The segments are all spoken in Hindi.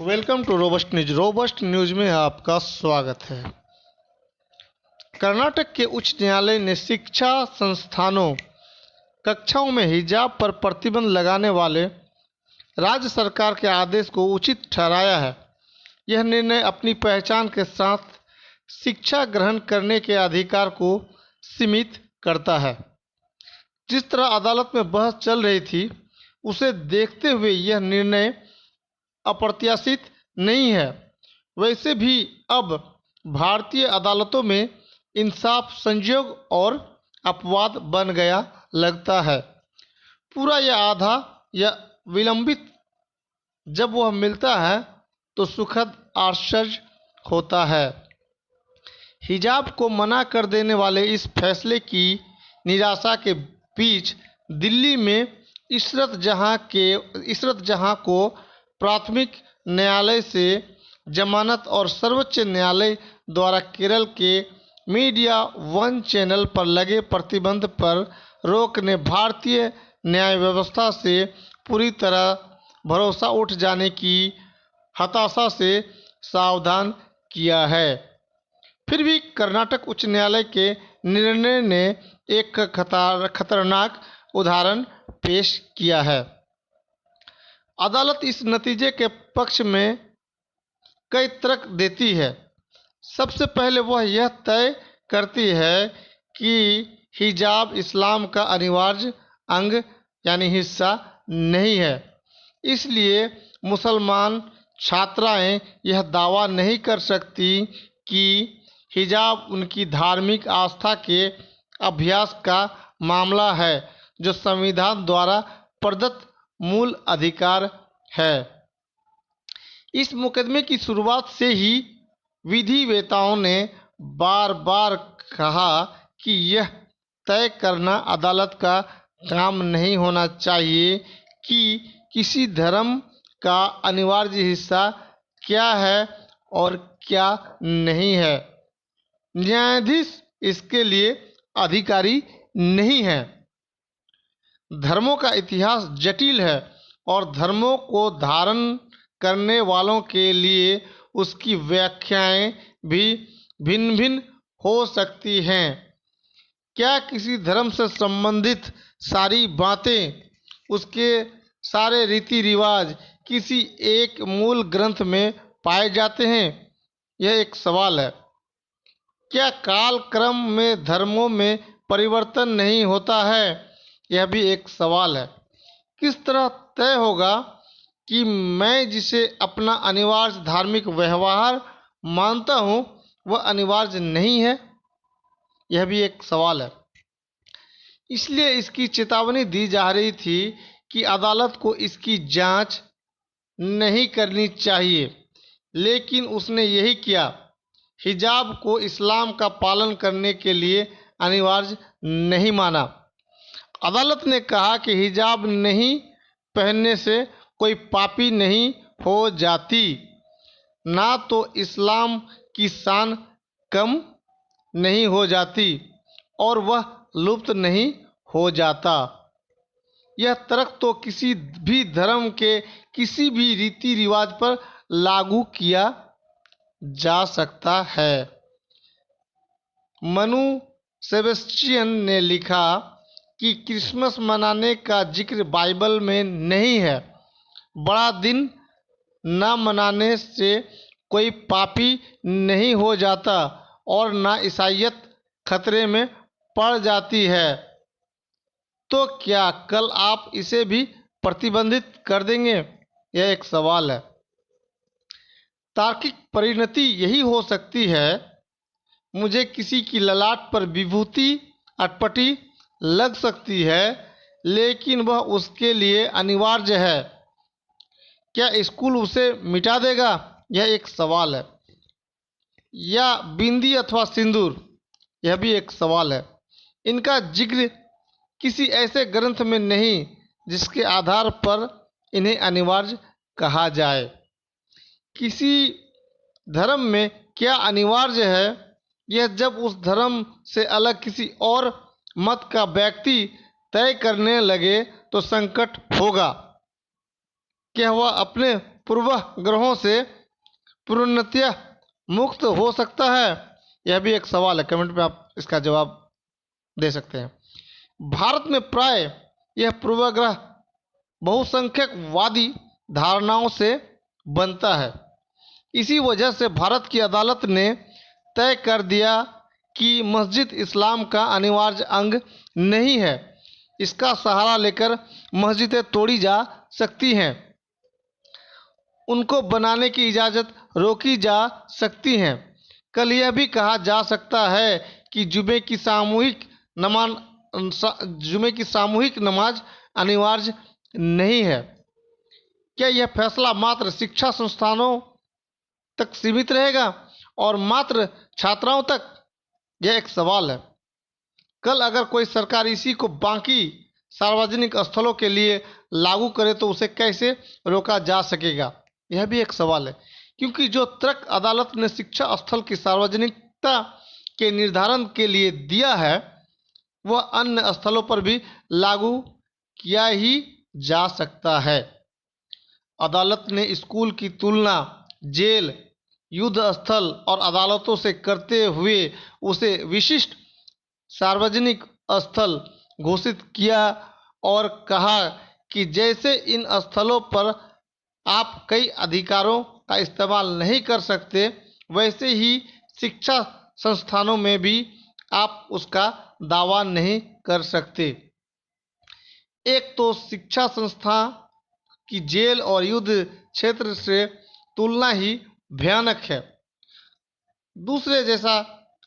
Welcome to robust news. Robust news में आपका स्वागत है। कर्नाटक के उच्च न्यायालय ने शिक्षा संस्थानों कक्षाओं में हिजाब पर प्रतिबंध लगाने वाले राज्य सरकार के आदेश को उचित ठहराया है। यह निर्णय अपनी पहचान के साथ शिक्षा ग्रहण करने के अधिकार को सीमित करता है। जिस तरह अदालत में बहस चल रही थी, उसे देखते हुए यह निर्णय अप्रत्याशित नहीं है। वैसे भी अब भारतीय अदालतों में इंसाफ संयोग और अपवाद बन गया लगता है। पूरा या आधा या विलंबित जब वह मिलता है तो सुखद आश्चर्य होता है। हिजाब को मना कर देने वाले इस फैसले की निराशा के बीच दिल्ली में इशरत जहां को प्राथमिक न्यायालय से जमानत और सर्वोच्च न्यायालय द्वारा केरल के मीडिया वन चैनल पर लगे प्रतिबंध पर रोक ने भारतीय न्याय व्यवस्था से पूरी तरह भरोसा उठ जाने की हताशा से सावधान किया है। फिर भी कर्नाटक उच्च न्यायालय के निर्णय ने एक खतरनाक उदाहरण पेश किया है। अदालत इस नतीजे के पक्ष में कई तर्क देती है। सबसे पहले वह यह तय करती है कि हिजाब इस्लाम का अनिवार्य अंग यानी हिस्सा नहीं है। इसलिए मुसलमान छात्राएं यह दावा नहीं कर सकती कि हिजाब उनकी धार्मिक आस्था के अभ्यास का मामला है, जो संविधान द्वारा प्रदत्त मूल अधिकार है। इस मुकदमे की शुरुआत से ही विधिवेताओं ने बार बार कहा कि यह तय करना अदालत का काम नहीं होना चाहिए कि किसी धर्म का अनिवार्य हिस्सा क्या है और क्या नहीं है। न्यायाधीश इसके लिए अधिकारी नहीं है। धर्मों का इतिहास जटिल है और धर्मों को धारण करने वालों के लिए उसकी व्याख्याएं भी भिन्न भिन्न हो सकती हैं। क्या किसी धर्म से संबंधित सारी बातें, उसके सारे रीति रिवाज किसी एक मूल ग्रंथ में पाए जाते हैं? यह एक सवाल है। क्या काल क्रम में धर्मों में परिवर्तन नहीं होता है? यह भी एक सवाल है। किस तरह तय होगा कि मैं जिसे अपना अनिवार्य धार्मिक व्यवहार मानता हूँ वह अनिवार्य नहीं है? यह भी एक सवाल है। इसलिए इसकी चेतावनी दी जा रही थी कि अदालत को इसकी जांच नहीं करनी चाहिए, लेकिन उसने यही किया। हिजाब को इस्लाम का पालन करने के लिए अनिवार्य नहीं माना। अदालत ने कहा कि हिजाब नहीं पहनने से कोई पापी नहीं हो जाती, ना तो इस्लाम की शान कम नहीं हो जाती और वह लुप्त नहीं हो जाता। यह तर्क तो किसी भी धर्म के किसी भी रीति रिवाज पर लागू किया जा सकता है। मनु सेबेस्टियन ने लिखा कि क्रिसमस मनाने का जिक्र बाइबल में नहीं है। बड़ा दिन न मनाने से कोई पापी नहीं हो जाता और न ईसाईयत खतरे में पड़ जाती है। तो क्या कल आप इसे भी प्रतिबंधित कर देंगे? यह एक सवाल है। तार्किक परिणति यही हो सकती है। मुझे किसी की ललाट पर विभूति अटपटी लग सकती है, लेकिन वह उसके लिए अनिवार्य है। क्या स्कूल उसे मिटा देगा? यह एक सवाल है। या बिंदी अथवा सिंदूर? यह भी एक सवाल है। इनका जिक्र किसी ऐसे ग्रंथ में नहीं जिसके आधार पर इन्हें अनिवार्य कहा जाए। किसी धर्म में क्या अनिवार्य है, यह जब उस धर्म से अलग किसी और मत का व्यक्ति तय करने लगे तो संकट होगा। क्या वह अपने पूर्वाग्रहों से पूर्णतया मुक्त हो सकता है? यह भी एक सवाल है, कमेंट में आप इसका जवाब दे सकते हैं। भारत में प्राय यह पूर्वाग्रह बहुसंख्यकवादी धारणाओं से बनता है। इसी वजह से भारत की अदालत ने तय कर दिया कि मस्जिद इस्लाम का अनिवार्य अंग नहीं है। इसका सहारा लेकर मस्जिदें तोड़ी जा सकती हैं, उनको बनाने की इजाज़त रोकी जा सकती है। कल यह भी कहा जा सकता है कि जुमे की सामूहिक नमाज अनिवार्य नहीं है। क्या यह फैसला मात्र शिक्षा संस्थानों तक सीमित रहेगा और मात्र छात्राओं तक? यह एक सवाल है। कल अगर कोई सरकार इसी को बाकी सार्वजनिक स्थलों के लिए लागू करे तो उसे कैसे रोका जा सकेगा? यह भी एक सवाल है, क्योंकि जो तर्क अदालत ने शिक्षा स्थल की सार्वजनिकता के निर्धारण के लिए दिया है वह अन्य स्थलों पर भी लागू किया ही जा सकता है। अदालत ने स्कूल की तुलना जेल, युद्ध स्थल और अदालतों से करते हुए उसे विशिष्ट सार्वजनिक स्थल घोषित किया और कहा कि जैसे इन स्थलों पर आप कई अधिकारों का इस्तेमाल नहीं कर सकते, वैसे ही शिक्षा संस्थानों में भी आप उसका दावा नहीं कर सकते। एक तो शिक्षा संस्था की जेल और युद्ध क्षेत्र से तुलना ही भयानक है। दूसरे, जैसा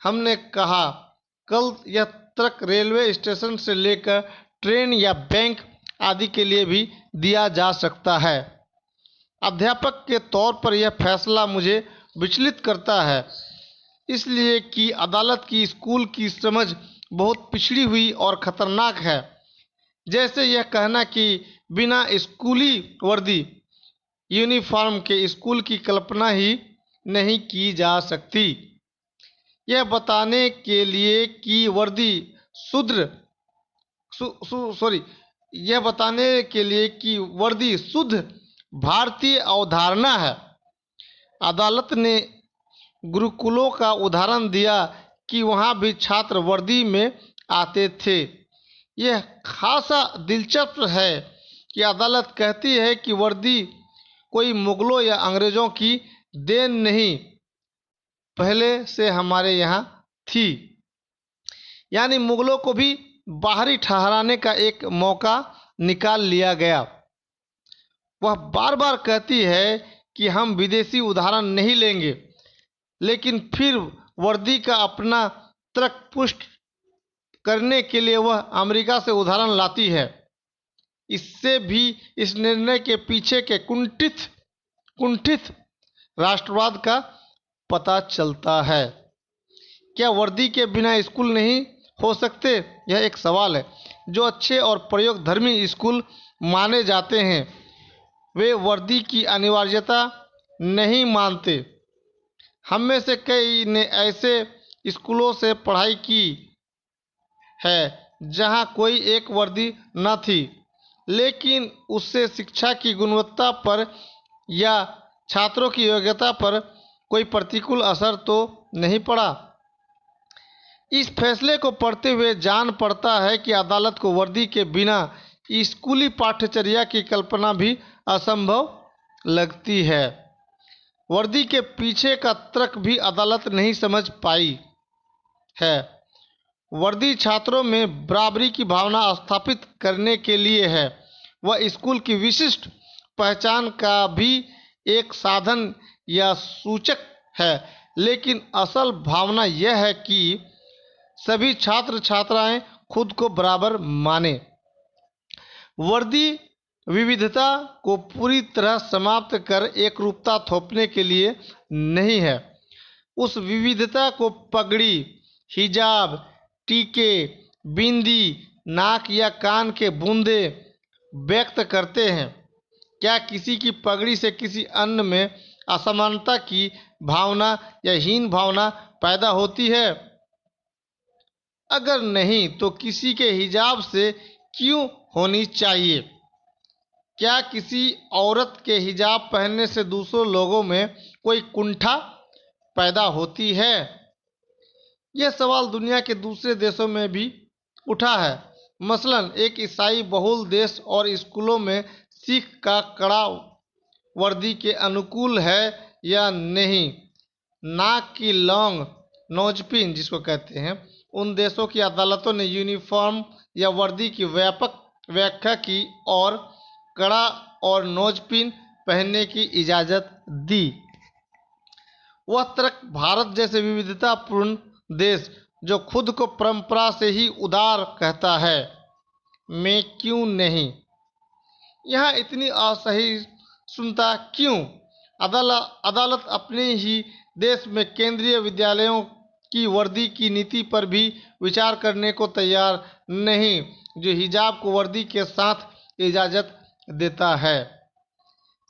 हमने कहा, कल यह तर्क रेलवे स्टेशन से लेकर ट्रेन या बैंक आदि के लिए भी दिया जा सकता है। अध्यापक के तौर पर यह फैसला मुझे विचलित करता है, इसलिए कि अदालत की स्कूल की समझ बहुत पिछड़ी हुई और ख़तरनाक है। जैसे यह कहना कि बिना स्कूली वर्दी यूनिफॉर्म के स्कूल की कल्पना ही नहीं की जा सकती। यह बताने के लिए कि वर्दी शुद्ध भारतीय अवधारणा है। अदालत ने गुरुकुलों का उदाहरण दिया कि वहाँ भी छात्र वर्दी में आते थे। यह खासा दिलचस्प है कि अदालत कहती है कि वर्दी कोई मुगलों या अंग्रेज़ों की देन नहीं, पहले से हमारे यहाँ थी। यानी मुगलों को भी बाहरी ठहराने का एक मौका निकाल लिया गया। वह बार बार कहती है कि हम विदेशी उदाहरण नहीं लेंगे, लेकिन फिर वर्दी का अपना तर्क पुष्ट करने के लिए वह अमेरिका से उदाहरण लाती है। इससे भी इस निर्णय के पीछे के कुंठित राष्ट्रवाद का पता चलता है। क्या वर्दी के बिना स्कूल नहीं हो सकते? यह एक सवाल है। जो अच्छे और प्रयोगधर्मी स्कूल माने जाते हैं वे वर्दी की अनिवार्यता नहीं मानते। हम में से कई ने ऐसे स्कूलों से पढ़ाई की है जहां कोई एक वर्दी न थी, लेकिन उससे शिक्षा की गुणवत्ता पर या छात्रों की योग्यता पर कोई प्रतिकूल असर तो नहीं पड़ा। इस फैसले को पढ़ते हुए जान पड़ता है कि अदालत को वर्दी के बिना स्कूली पाठ्यचर्या की कल्पना भी असंभव लगती है। वर्दी के पीछे का तर्क भी अदालत नहीं समझ पाई है। वर्दी छात्रों में बराबरी की भावना स्थापित करने के लिए है। वह स्कूल की विशिष्ट पहचान का भी एक साधन या सूचक है, लेकिन असल भावना यह है कि सभी छात्र छात्राएं खुद को बराबर माने। वर्दी विविधता को पूरी तरह समाप्त कर एकरूपता थोपने के लिए नहीं है। उस विविधता को पगड़ी, हिजाब, टीके, बिंदी, नाक या कान के बूंदे व्यक्त करते हैं। क्या किसी की पगड़ी से किसी अन्य में असमानता की भावना या हीन भावना पैदा होती है? अगर नहीं तो किसी के हिजाब से क्यों होनी चाहिए? क्या किसी औरत के हिजाब पहनने से दूसरों लोगों में कोई कुंठा पैदा होती है? यह सवाल दुनिया के दूसरे देशों में भी उठा है। मसलन एक ईसाई बहुल देश और स्कूलों में सिख का कड़ा वर्दी के अनुकूल है या नहीं। नाक की लौंग, नोजपिन जिसको कहते हैं, उन देशों की अदालतों ने यूनिफॉर्म या वर्दी की व्यापक व्याख्या की और कड़ा और नोजपिन पहनने की इजाज़त दी। वह तर्क भारत जैसे विविधतापूर्ण देश जो खुद को परंपरा से ही उदार कहता है में क्यों नहीं? यहाँ इतनी असहिष्णुता क्यों? अदालत अपने ही देश में केंद्रीय विद्यालयों की वर्दी की नीति पर भी विचार करने को तैयार नहीं, जो हिजाब को वर्दी के साथ इजाज़त देता है।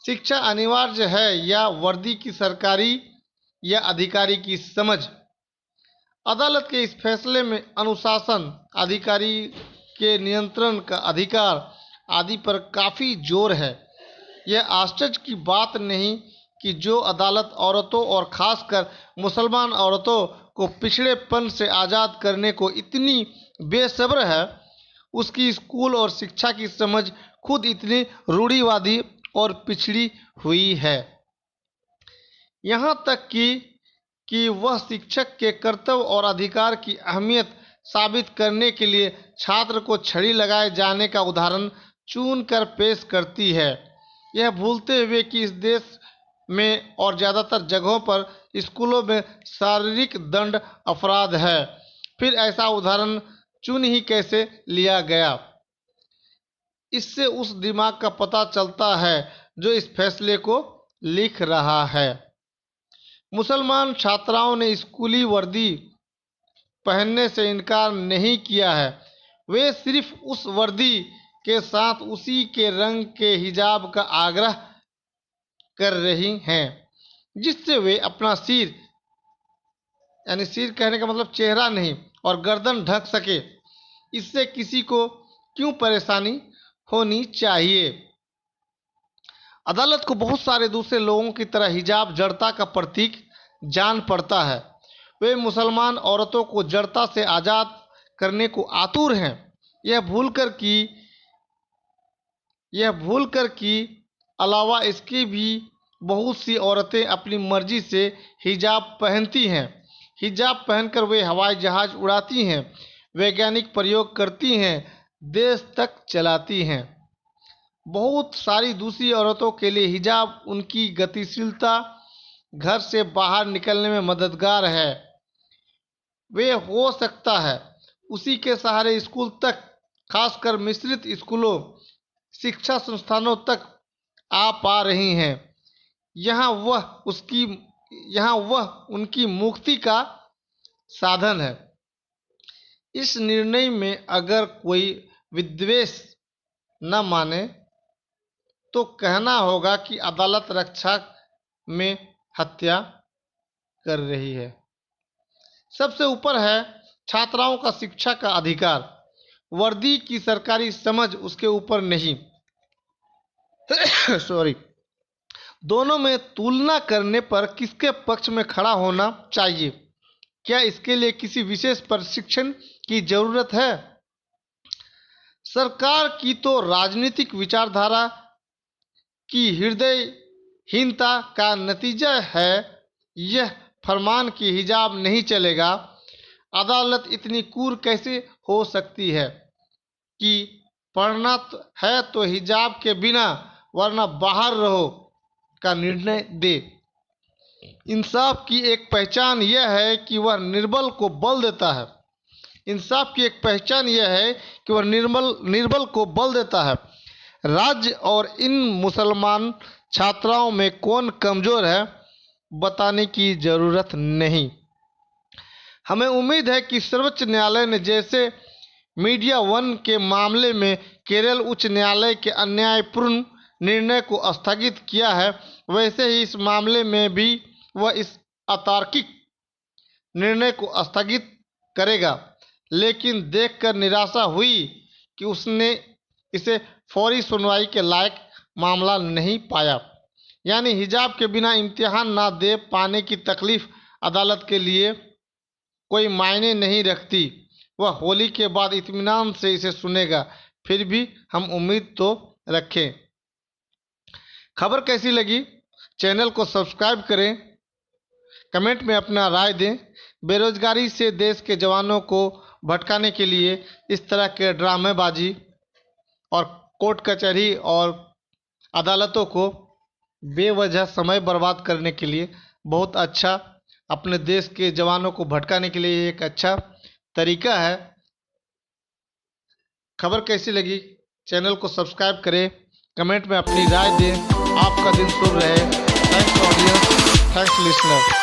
शिक्षा अनिवार्य है या वर्दी की सरकारी या अधिकारी की समझ? अदालत के इस फैसले में अनुशासन, अधिकारी के नियंत्रण का अधिकार आदि पर काफ़ी जोर है। यह आश्चर्य की बात नहीं कि जो अदालत औरतों और खासकर मुसलमान औरतों को पिछड़ेपन से आज़ाद करने को इतनी बेसब्र है, उसकी स्कूल और शिक्षा की समझ खुद इतनी रूढ़िवादी और पिछड़ी हुई है। यहाँ तक कि वह शिक्षक के कर्तव्य और अधिकार की अहमियत साबित करने के लिए छात्र को छड़ी लगाए जाने का उदाहरण चुन कर पेश करती है, यह भूलते हुए कि इस देश में और ज़्यादातर जगहों पर स्कूलों में शारीरिक दंड अपराध है। फिर ऐसा उदाहरण चुन ही कैसे लिया गया? इससे उस दिमाग का पता चलता है जो इस फैसले को लिख रहा है। मुसलमान छात्राओं ने स्कूली वर्दी पहनने से इनकार नहीं किया है, वे सिर्फ उस वर्दी के साथ उसी के रंग के हिजाब का आग्रह कर रही हैं जिससे वे अपना सिर, यानी सिर कहने का मतलब चेहरा नहीं, और गर्दन ढक सके। इससे किसी को क्यों परेशानी होनी चाहिए? अदालत को बहुत सारे दूसरे लोगों की तरह हिजाब जड़ता का प्रतीक जान पड़ता है। वे मुसलमान औरतों को जड़ता से आज़ाद करने को आतुर हैं। यह भूलकर कि अलावा इसके भी बहुत सी औरतें अपनी मर्जी से हिजाब पहनती हैं। हिजाब पहनकर वे हवाई जहाज़ उड़ाती हैं, वैज्ञानिक प्रयोग करती हैं, देश तक चलाती हैं। बहुत सारी दूसरी औरतों के लिए हिजाब उनकी गतिशीलता, घर से बाहर निकलने में मददगार है। वे हो सकता है उसी के सहारे स्कूल तक, खासकर मिश्रित स्कूलों, शिक्षा संस्थानों तक आ पा रही हैं। यहाँ वह उनकी मुक्ति का साधन है। इस निर्णय में अगर कोई विद्वेष न माने तो कहना होगा कि अदालत रक्षा में हत्या कर रही है। सबसे ऊपर है छात्राओं का शिक्षा का अधिकार, वर्दी की सरकारी समझ उसके ऊपर नहीं। सॉरी। दोनों में तुलना करने पर किसके पक्ष में खड़ा होना चाहिए? क्या इसके लिए किसी विशेष प्रशिक्षण की जरूरत है? सरकार की तो राजनीतिक विचारधारा की हृदयहीनता का नतीजा है यह फरमान कि हिजाब नहीं चलेगा। अदालत इतनी क्रूर कैसे हो सकती है कि पढ़ना है तो हिजाब के बिना वरना बाहर रहो का निर्णय दे। इंसाफ की एक पहचान यह है कि वह निर्बल को बल देता है। इंसाफ की एक पहचान यह है कि वह निर्बल को बल देता है। राज्य और इन मुसलमान छात्राओं में कौन कमज़ोर है बताने की ज़रूरत नहीं। हमें उम्मीद है कि सर्वोच्च न्यायालय ने जैसे मीडिया वन के मामले में केरल उच्च न्यायालय के अन्यायपूर्ण निर्णय को स्थगित किया है, वैसे ही इस मामले में भी वह इस अतार्किक निर्णय को स्थगित करेगा। लेकिन देखकर निराशा हुई कि उसने इसे फौरी सुनवाई के लायक मामला नहीं पाया। यानी हिजाब के बिना इम्तिहान ना दे पाने की तकलीफ अदालत के लिए कोई मायने नहीं रखती। वह होली के बाद इत्मीनान से इसे सुनेगा। फिर भी हम उम्मीद तो रखें। खबर कैसी लगी? चैनल को सब्सक्राइब करें, कमेंट में अपना राय दें। बेरोजगारी से देश के जवानों को भटकाने के लिए इस तरह के ड्रामेबाजी और कोर्ट कचहरी और अदालतों को बेवजह समय बर्बाद करने के लिए बहुत अच्छा, अपने देश के जवानों को भटकाने के लिए एक अच्छा तरीका है। खबर कैसी लगी? चैनल को सब्सक्राइब करें, कमेंट में अपनी राय दें। आपका दिन शुभ रहे। Thanks audience, thanks listener.